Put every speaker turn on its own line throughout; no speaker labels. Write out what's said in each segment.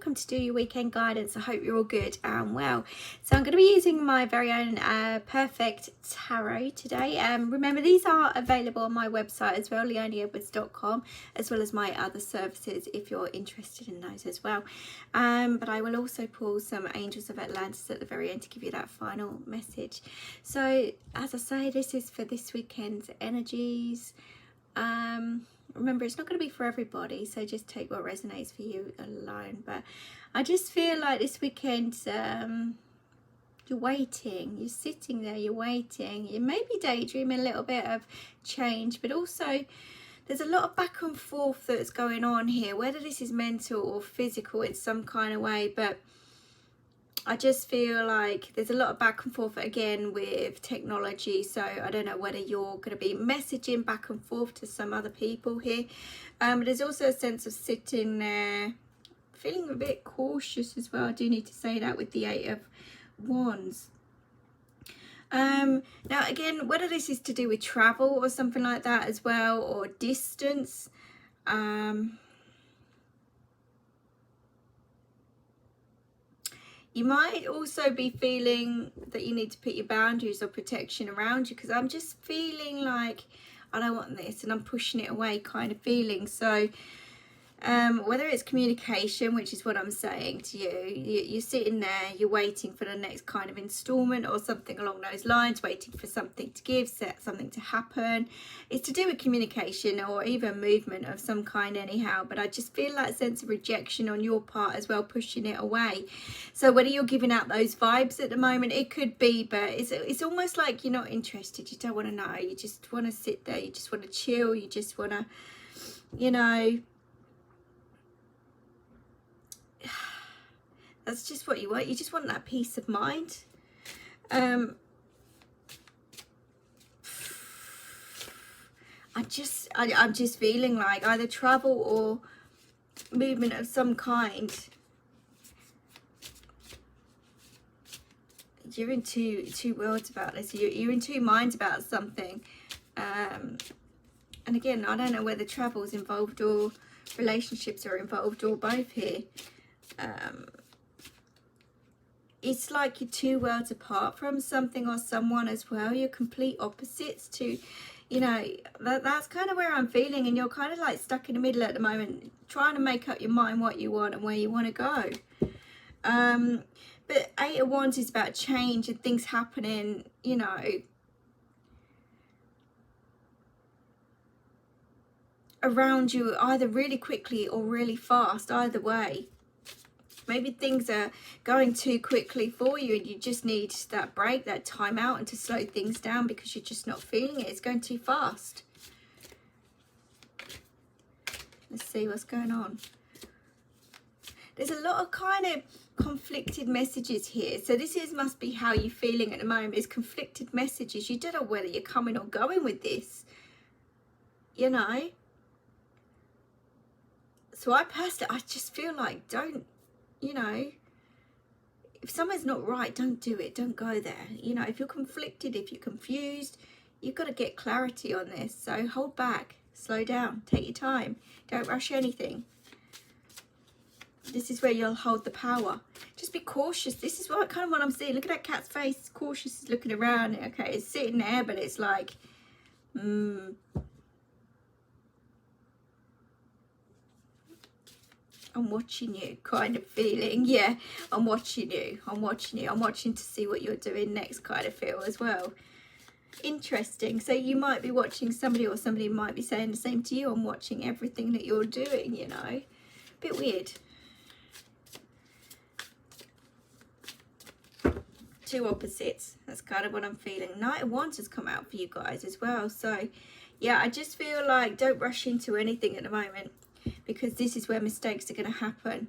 welcome to Do Your Weekend Guidance. I hope you're all good and well. So I'm going to be using my very own Purrrfect tarot today. Remember, these are available on my website as well, leoneedwards.com, as well as my other services if you're interested in those as well. But I will also pull some Angels of Atlantis at the very end to give you that final message. So as I say, this is for this weekend's energies. Remember, it's not going to be for everybody, so just take what resonates for you alone. But I just feel like this weekend, you're waiting, you're sitting there, you're waiting. You may be daydreaming a little bit of change, but also there's a lot of back and forth that's going on here, whether this is mental or physical in some kind of way. But I just feel like there's a lot of back and forth again with technology. So I don't know whether you're going to be messaging back and forth to some other people here. But there's also a sense of sitting there, feeling a bit cautious as well. I do need to say that with the Eight of Wands. Now again, whether this is to do with travel or something like that as well, or distance. You might also be feeling that you need to put your boundaries or protection around you, because I'm just feeling like I don't want this and I'm pushing it away kind of feeling. So whether it's communication, which is what I'm saying to you, you're sitting there, you're waiting for the next kind of installment or something along those lines, waiting for something to give, something to happen. It's to do with communication or even movement of some kind anyhow, but I just feel that sense of rejection on your part as well, pushing it away. So whether you're giving out those vibes at the moment, it could be, but it's almost like you're not interested, you don't want to know, you just want to sit there, you just want to chill, you just want to, you know, that's just what you want. You just want that peace of mind. I'm just feeling like either travel or movement of some kind. You're in two worlds about this. You're in two minds about something. And again, I don't know whether travel is involved or relationships are involved or both here. It's like you're two worlds apart from something or someone as well. You're complete opposites to, you know, that's kind of where I'm feeling. And you're kind of like stuck in the middle at the moment, trying to make up your mind what you want and where you want to go. But Eight of Wands is about change and things happening, you know, around you, either really quickly or really fast, either way. Maybe things are going too quickly for you and you just need that break, that time out, and to slow things down because you're just not feeling it. It's going too fast. Let's see what's going on. There's a lot of kind of conflicted messages here. So this must be how you're feeling at the moment, is conflicted messages. You don't know whether you're coming or going with this, you know. So I just feel like don't, you know, if something's not right, don't do it, don't go there. You know, if you're conflicted, if you're confused, you've got to get clarity on this. So hold back, slow down, take your time, don't rush anything. This is where you'll hold the power. Just be cautious. This is what kind of what I'm seeing. Look at that cat's face. It's cautious, it's looking around. Okay, it's sitting there, but it's like I'm watching you kind of feeling. Yeah, I'm watching you. I'm watching you. I'm watching to see what you're doing next kind of feel as well. Interesting. So you might be watching somebody, or somebody might be saying the same to you. I'm watching everything that you're doing, you know. Bit weird. Two opposites. That's kind of what I'm feeling. Knight of Wands has come out for you guys as well. So yeah, I just feel like don't rush into anything at the moment, because this is where mistakes are going to happen.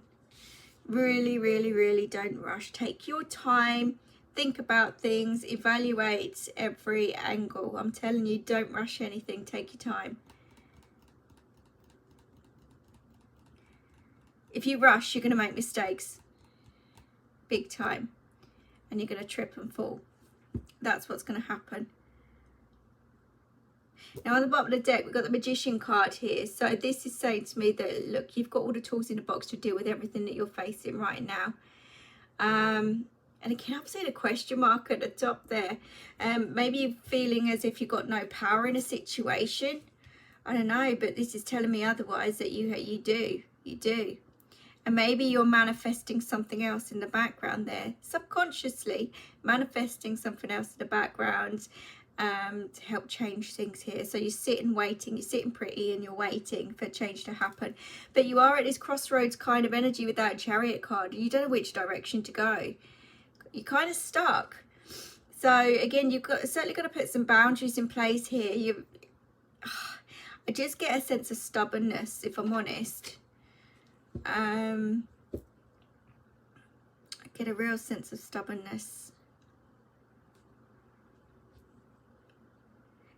Really, really, really don't rush. Take your time, think about things, evaluate every angle. I'm telling you, don't rush anything, take your time. If you rush, you're going to make mistakes. Big time. And you're going to trip and fall. That's what's going to happen. Now on the bottom of the deck, we've got the Magician card here. So this is saying to me that, look, you've got all the tools in the box to deal with everything that you're facing right now. And again, I've seen a question mark at the top there. Maybe you're feeling as if you've got no power in a situation. I don't know, but this is telling me otherwise, that you do. And maybe you're manifesting something else in the background there, subconsciously manifesting something else in the background to help change things here. So you're sitting waiting, you're sitting pretty and you're waiting for change to happen. But you are at this crossroads kind of energy with that Chariot card. You don't know which direction to go. You're kind of stuck. So again, you've certainly got to put some boundaries in place here. I just get a sense of stubbornness, if I'm honest. I get a real sense of stubbornness.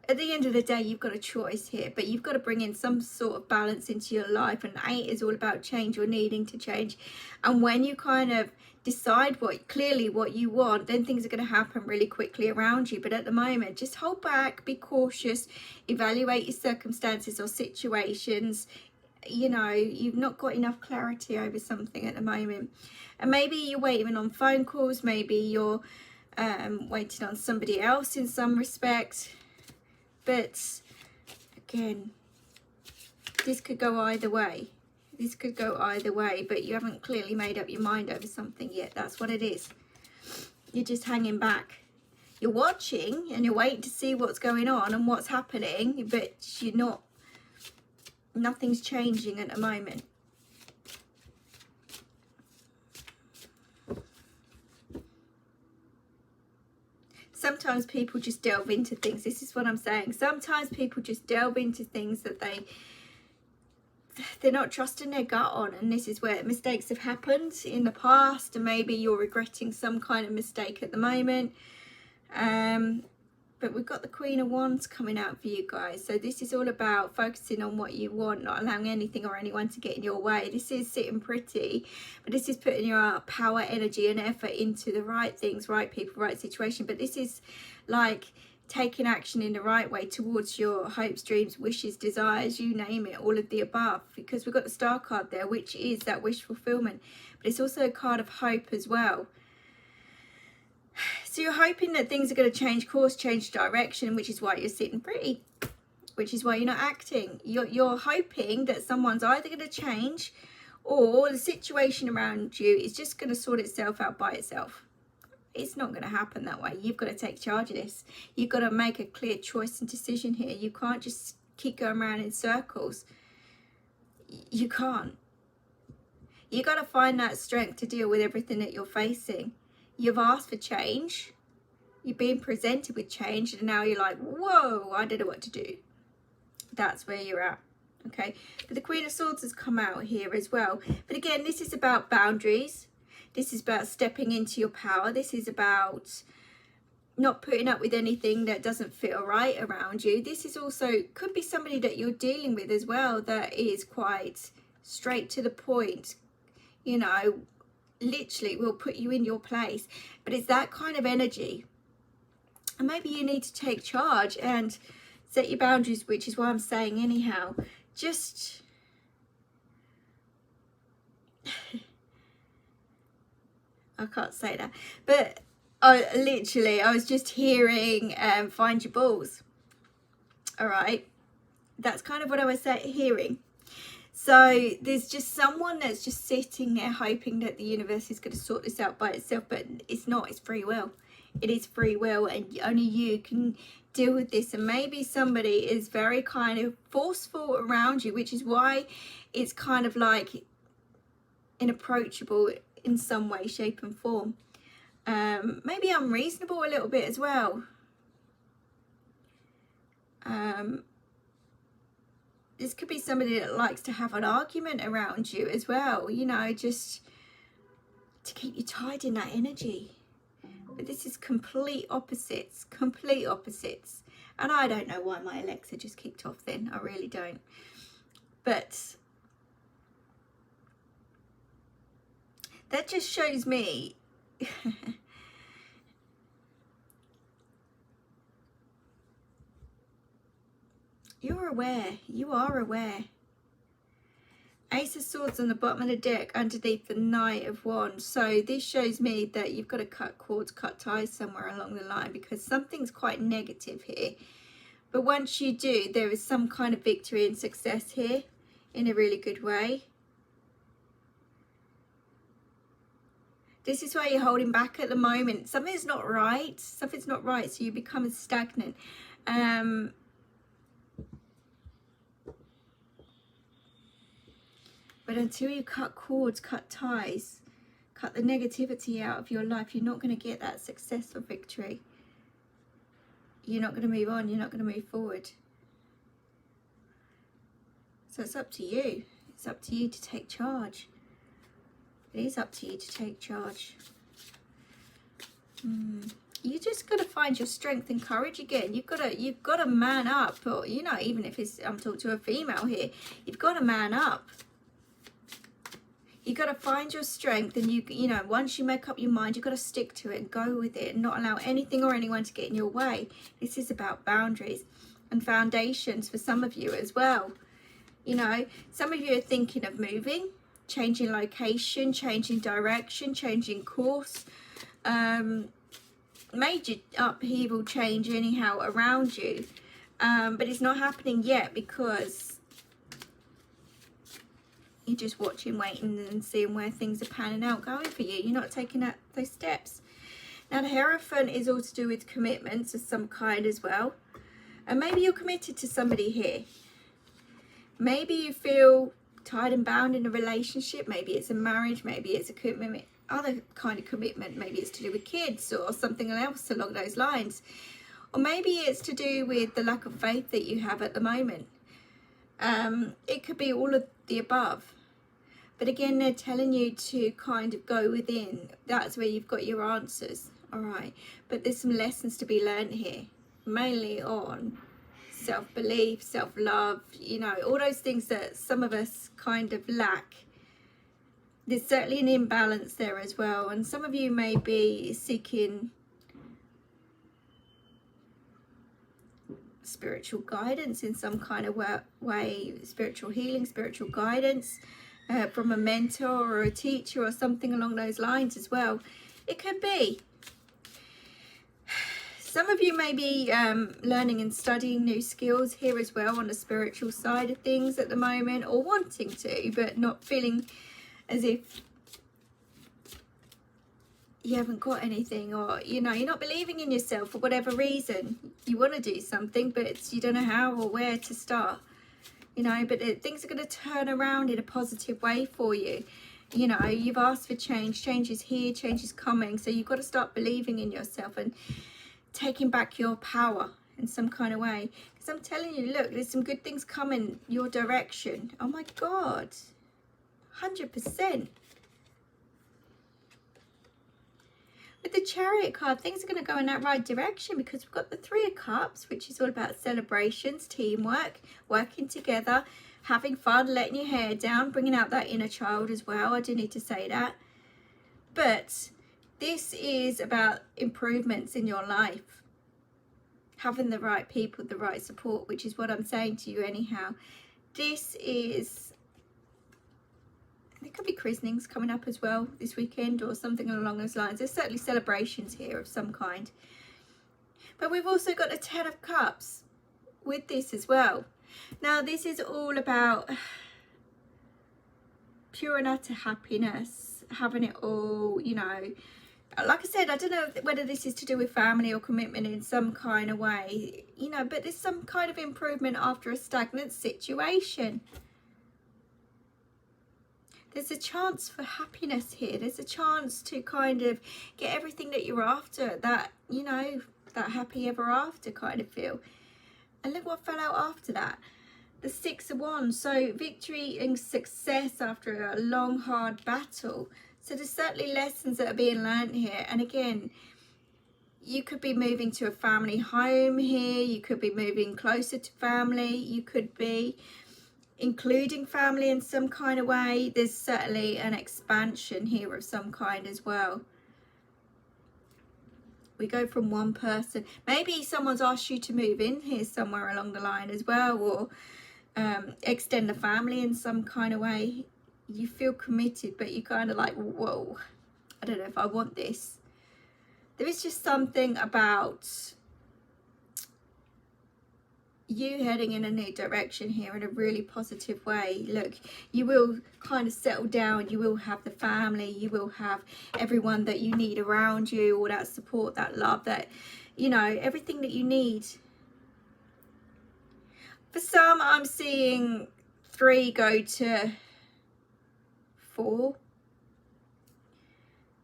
At the end of the day, you've got a choice here, but you've got to bring in some sort of balance into your life. And 8 is all about change or needing to change. And when you kind of decide clearly what you want, then things are going to happen really quickly around you. But at the moment, just hold back, be cautious, evaluate your circumstances or situations. You know, you've not got enough clarity over something at the moment. And maybe you're waiting on phone calls, maybe you're waiting on somebody else in some respect. But again, this could go either way. This could go either way, but you haven't clearly made up your mind over something yet. That's what it is. You're just hanging back. You're watching and you're waiting to see what's going on and what's happening, but you're not. Nothing's changing at the moment. Sometimes people just delve into things. This is what I'm saying. Sometimes people just delve into things that they're not trusting their gut on, and this is where mistakes have happened in the past, and maybe you're regretting some kind of mistake at the moment. But we've got the Queen of Wands coming out for you guys. So this is all about focusing on what you want, not allowing anything or anyone to get in your way. This is sitting pretty, but this is putting your power, energy and effort into the right things, right people, right situation. But this is like taking action in the right way towards your hopes, dreams, wishes, desires, you name it, all of the above. Because we've got the Star card there, which is that wish fulfillment. But it's also a card of hope as well. So you're hoping that things are going to change course, change direction, which is why you're sitting pretty, which is why you're not acting. You're hoping that someone's either going to change or the situation around you is just going to sort itself out by itself. It's not going to happen that way. You've got to take charge of this. You've got to make a clear choice and decision here. You can't just keep going around in circles. You can't. You've got to find that strength to deal with everything that you're facing. You've asked for change. You're being presented with change. And now you're like, whoa, I don't know what to do. That's where you're at. Okay. But the Queen of Swords has come out here as well. But again, this is about boundaries. This is about stepping into your power. This is about not putting up with anything that doesn't feel right around you. This is also, could be somebody that you're dealing with as well that is quite straight to the point, you know, literally will put you in your place. But it's that kind of energy. And maybe you need to take charge and set your boundaries, which is what I'm saying anyhow. Just I can't say that, but I was just hearing find your balls. All right, that's kind of what I was hearing. So there's just someone that's just sitting there hoping that the universe is going to sort this out by itself, but it's not. It's free will. It is free will, and only you can deal with this. And maybe somebody is very kind of forceful around you, which is why it's kind of like inapproachable in some way, shape and form. Maybe unreasonable a little bit as well. This could be somebody that likes to have an argument around you as well, you know, just to keep you tied in that energy. But this is complete opposites. And I don't know why my Alexa just kicked off then. I really don't. But that just shows me You're aware. You are aware. Ace of Swords on the bottom of the deck underneath the Knight of Wands. So this shows me that you've got to cut cords, cut ties somewhere along the line, because something's quite negative here. But once you do, there is some kind of victory and success here in a really good way. This is why you're holding back at the moment. Something's not right. Something's not right, so you become stagnant. But until you cut cords, cut ties, cut the negativity out of your life, you're not going to get that success or victory. You're not going to move on. You're not going to move forward. So it's up to you. It's up to you to take charge. It is up to you to take charge. You just got to find your strength and courage again. You've got to man up. Or, you know, even if it's, I'm talking to a female here, you've got to man up. You got to find your strength, and you know, once you make up your mind, you've got to stick to it and go with it and not allow anything or anyone to get in your way. This is about boundaries and foundations for some of you as well. You know, some of you are thinking of moving, changing location, changing direction, changing course. Major upheaval change anyhow around you. But it's not happening yet because you're just watching, waiting and seeing where things are panning out, going for you. You're not taking those steps. Now the Hierophant is all to do with commitments of some kind as well. And maybe you're committed to somebody here. Maybe you feel tied and bound in a relationship. Maybe it's a marriage. Maybe it's a commitment, other kind of commitment. Maybe it's to do with kids or something else along those lines. Or maybe it's to do with the lack of faith that you have at the moment. It could be all of the above. But again, they're telling you to kind of go within. That's where you've got your answers. All right. But there's some lessons to be learned here. Mainly on self-belief, self-love, you know, all those things that some of us kind of lack. There's certainly an imbalance there as well. And some of you may be seeking spiritual guidance in some kind of way, spiritual healing, spiritual guidance from a mentor or a teacher or something along those lines as well. It could be. Some of you may be learning and studying new skills here as well on the spiritual side of things at the moment, or wanting to, but not feeling as if you haven't got anything, or, you know, you're not believing in yourself for whatever reason. You want to do something, but you don't know how or where to start, you know, but things are going to turn around in a positive way for you. You know, you've asked for change. Change is here. Change is coming. So you've got to start believing in yourself and taking back your power in some kind of way. Because I'm telling you, look, there's some good things coming your direction. Oh my God, 100%. With the Chariot card, things are going to go in that right direction, because we've got the Three of Cups, which is all about celebrations, teamwork, working together, having fun, letting your hair down, bringing out that inner child as well. I do need to say that. But this is about improvements in your life. Having the right people, the right support, which is what I'm saying to you anyhow. This is... There could be christenings coming up as well this weekend or something along those lines. There's certainly celebrations here of some kind. But we've also got the Ten of Cups with this as well. Now, this is all about pure and utter happiness, having it all, you know. Like I said, I don't know whether this is to do with family or commitment in some kind of way, you know, but there's some kind of improvement after a stagnant situation. There's a chance for happiness here. There's a chance to kind of get everything that you're after, that, you know, that happy ever after kind of feel. And look what fell out after that. The Six of Wands. So victory and success after a long, hard battle. So there's certainly lessons that are being learned here. And again, you could be moving to a family home here. You could be moving closer to family. You could be including family in some kind of way. There's certainly an expansion here of some kind as well. We go from one person. Maybe someone's asked you to move in here somewhere along the line as well, or extend the family in some kind of way. You feel committed, but you kind of like, whoa, I don't know if I want this. There is just something about you heading in a new direction here in a really positive way. Look, you will kind of settle down, you will have the family, you will have everyone that you need around you, all that support, that love, that, you know, everything that you need. For some, I'm seeing 3 go to 4.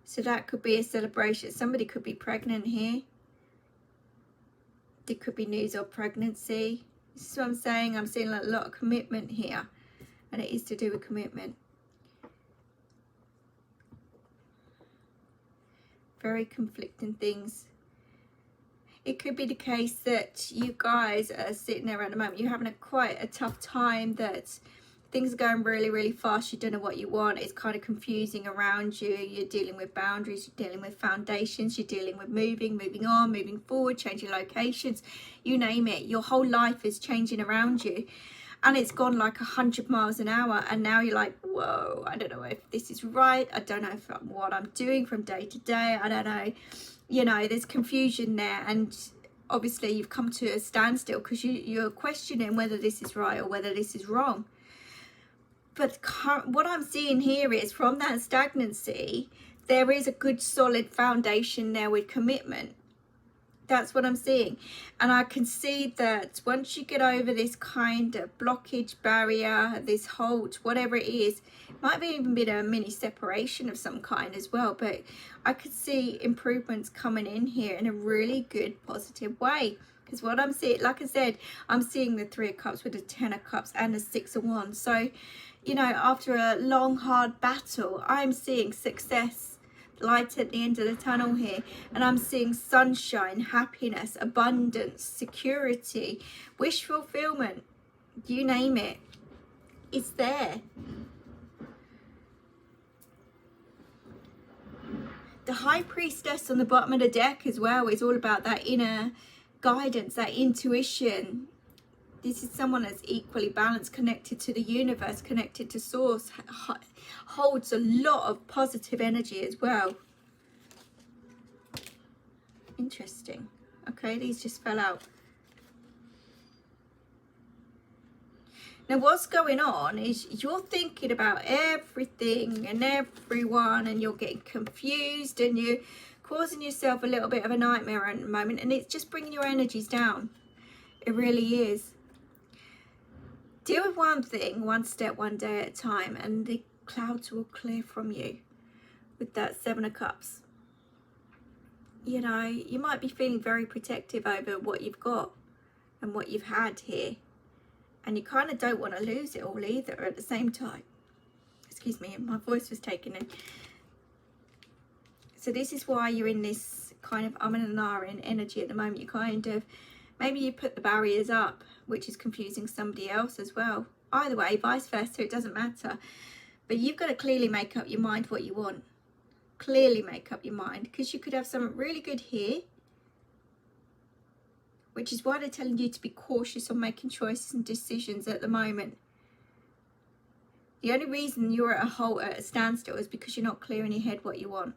So that could be a celebration. Somebody could be pregnant here. There could be news of pregnancy. This is what I'm saying. I'm seeing a lot of commitment here. And it is to do with commitment. Very conflicting things. It could be the case that you guys are sitting there at the moment. You're having quite a tough time, that things are going really, really fast. You don't know what you want. It's kind of confusing around you. You're dealing with boundaries. You're dealing with foundations. You're dealing with moving on, moving forward, changing locations. You name it. Your whole life is changing around you. And it's gone like 100 miles an hour. And now you're like, whoa, I don't know if this is right. I don't know if what I'm doing from day to day. I don't know. You know, there's confusion there. And obviously you've come to a standstill because you're questioning whether this is right or whether this is wrong. But what I'm seeing here is, from that stagnancy, there is a good solid foundation there with commitment. That's what I'm seeing. And I can see that once you get over this kind of blockage, barrier, this halt, whatever it is, it might have even been a mini separation of some kind as well. But I could see improvements coming in here in a really good, positive way. Because what I'm seeing, like I said, I'm seeing the 3 of Cups with the 10 of Cups and the 6 of Wands. So, you know, after a long, hard battle, I'm seeing success, light at the end of the tunnel here. And I'm seeing sunshine, happiness, abundance, security, wish fulfillment. You name it. It's there. The High Priestess on the bottom of the deck as well is all about that inner guidance, that intuition. This is someone that's equally balanced, connected to the universe, connected to source, holds a lot of positive energy as well. Interesting. Okay, these just fell out. Now what's going on is you're thinking about everything and everyone, and you're getting confused, and you're causing yourself a little bit of a nightmare at the moment, and it's just bringing your energies down. It really is. Deal with one thing, one step, one day at a time, and the clouds will clear from you with that 7 of Cups. You know, you might be feeling very protective over what you've got and what you've had here. And you kind of don't want to lose it all either at the same time. Excuse me, my voice was taken in. So this is why you're in this kind of and ahhing energy at the moment. You kind of, maybe you put the barriers up, which is confusing somebody else as well. Either way, vice versa, it doesn't matter. But you've got to clearly make up your mind what you want. Clearly make up your mind, because you could have something really good here, which is why they're telling you to be cautious on making choices and decisions at the moment. The only reason you're at a halt, at a standstill, is because you're not clear in your head what you want.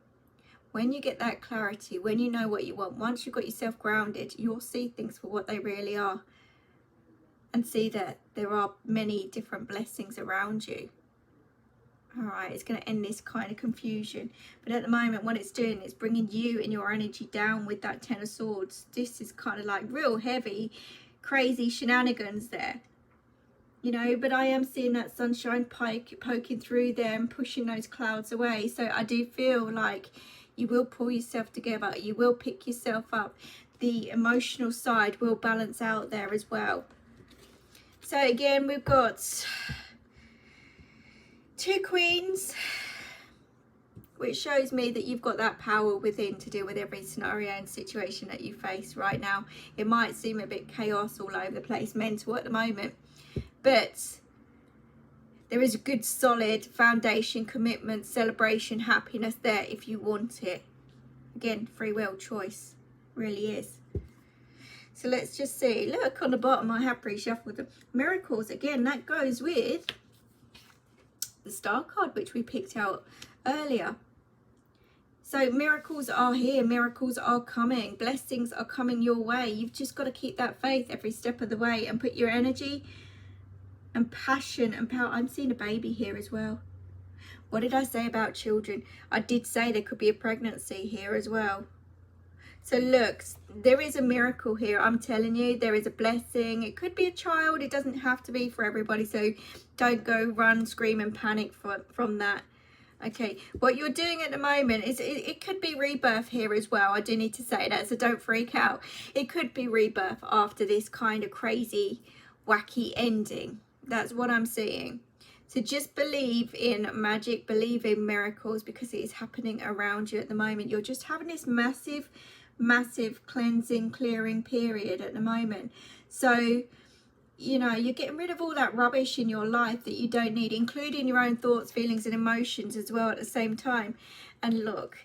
When you get that clarity, when you know what you want, once you've got yourself grounded, you'll see things for what they really are, and see that there are many different blessings around you. All right, it's going to end this kind of confusion. But at the moment, what it's doing is bringing you and your energy down with that 10 of Swords. This is kind of like real heavy, crazy shenanigans there. You know, but I am seeing that sunshine poking through them, pushing those clouds away. So I do feel like you will pull yourself together. You will pick yourself up. The emotional side will balance out there as well. So again, we've got 2 Queens, which shows me that you've got that power within to deal with every scenario and situation that you face right now. It might seem a bit chaos all over the place, mental at the moment, but there is a good solid foundation, commitment, celebration, happiness there if you want it. Again, free will, choice. Really is. So let's just see. Look, on the bottom I have pre-shuffled them. Miracles, again, that goes with the Star card, which we picked out earlier. So miracles are here. Miracles are coming. Blessings are coming your way. You've just got to keep that faith every step of the way and put your energy and passion and power. I'm seeing a baby here as well. What did I say about children? I did say there could be a pregnancy here as well. So look, there is a miracle here. I'm telling you, there is a blessing. It could be a child. It doesn't have to be for everybody. So don't go run, scream and panic from that. Okay, what you're doing at the moment is it could be rebirth here as well. I do need to say that, so don't freak out. It could be rebirth after this kind of crazy, wacky ending. That's what I'm seeing. So just believe in magic, believe in miracles, because it is happening around you at the moment. You're just having this massive cleansing, clearing period at the moment. So, you know, you're getting rid of all that rubbish in your life that you don't need, including your own thoughts, feelings and emotions as well at the same time. And look,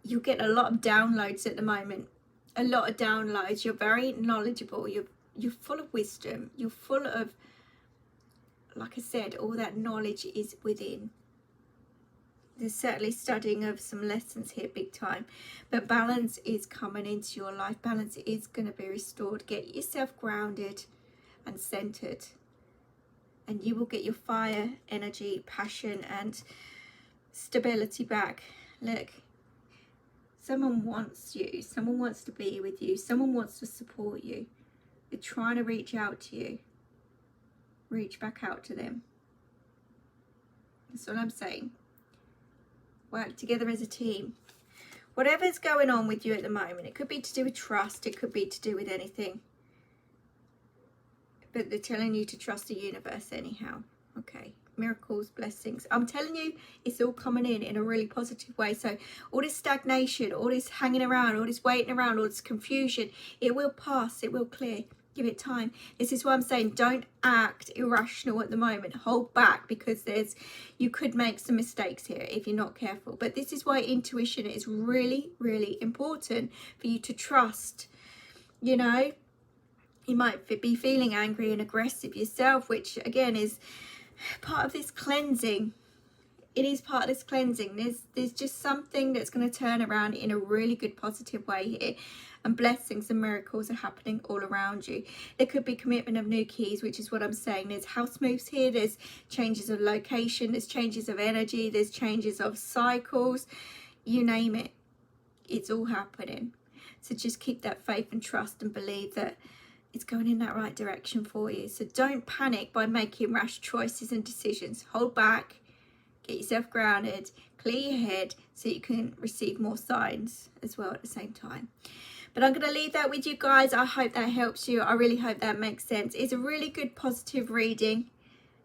you'll get a lot of downloads at the moment. A lot of downloads. You're very knowledgeable. You're full of wisdom. You're full of, like I said, all that knowledge is within. There's certainly studying of some lessons here big time, but balance is coming into your life. Balance is going to be restored. Get yourself grounded and centered, and you will get your fire, energy, passion and stability back. Look, someone wants you, someone wants to be with you, someone wants to support you. They're trying to reach out to you. Reach back out to them. That's what I'm saying. Work together as a team. Whatever's going on with you at the moment, it could be to do with trust, it could be to do with anything, but they're telling you to trust the universe anyhow. Okay, miracles, blessings, I'm telling you, it's all coming in a really positive way. So all this stagnation, all this hanging around, all this waiting around, all this confusion, it will pass, it will clear. Give it time. This is why I'm saying don't act irrational at the moment. Hold back, because you could make some mistakes here if you're not careful. But this is why intuition is really, really important for you to trust. You know, you might be feeling angry and aggressive yourself, which again is part of this cleansing. It is part of this cleansing. There's just something that's going to turn around in a really good positive way here, and blessings and miracles are happening all around you. There could be commitment of new keys, which is what I'm saying. There's house moves here, there's changes of location, there's changes of energy, there's changes of cycles, you name it, it's all happening. So just keep that faith and trust and believe that it's going in that right direction for you. So don't panic by making rash choices and decisions. Hold back. Get yourself grounded, clear your head so you can receive more signs as well at the same time. But I'm going to leave that with you guys. I hope that helps you. I really hope that makes sense. It's a really good positive reading.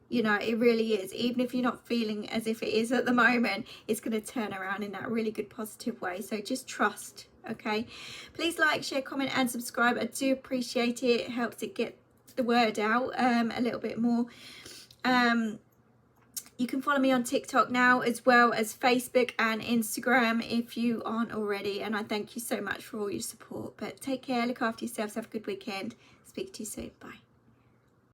You know, it really is. Even if you're not feeling as if it is at the moment, it's going to turn around in that really good positive way. So just trust, okay? Please like, share, comment and subscribe. I do appreciate it. It helps it get the word out a little bit more. You can follow me on TikTok now, as well as Facebook and Instagram if you aren't already. And I thank you so much for all your support. But take care, look after yourselves, have a good weekend. Speak to you soon. Bye.